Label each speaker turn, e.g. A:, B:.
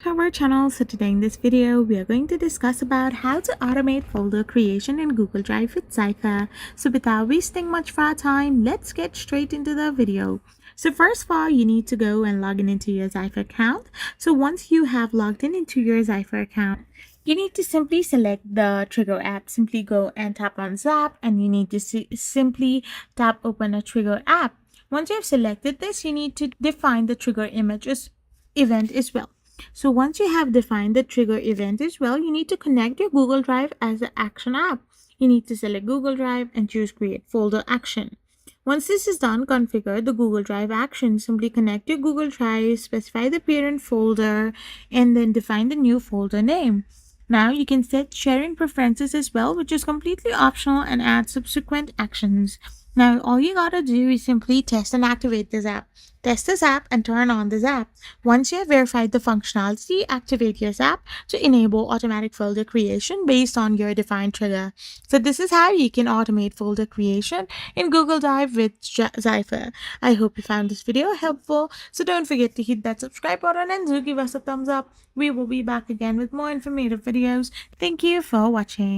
A: To our channel. So today in this video we are going to discuss about how to automate folder creation in Google Drive with Zapier. So without wasting much of our time, let's get straight into the video. So first of all, you need to go and log in into your Zapier account. So once you have logged in into your Zapier account, you need to simply select the trigger app. Simply go and tap on Zap, and you need to simply tap open a trigger app. Once you have selected this, you need to define the trigger event as well. So once you have defined the trigger event as well, you need to connect your Google Drive as an action app. You need to select Google Drive and choose Create Folder Action. Once this is done, configure the Google Drive action. Simply connect your Google Drive, specify the parent folder, and then define the new folder name. Now you can set sharing preferences as well, which is completely optional, and add subsequent actions. Now all you gotta do is simply test and activate this app. Test this app and turn on this app. Once you have verified the functionality, activate your app to enable automatic folder creation based on your defined trigger. So this is how you can automate folder creation in Google Drive with Zapier. I hope you found this video helpful. So don't forget to hit that subscribe button and do give us a thumbs up. We will be back again with more informative videos. Thank you for watching.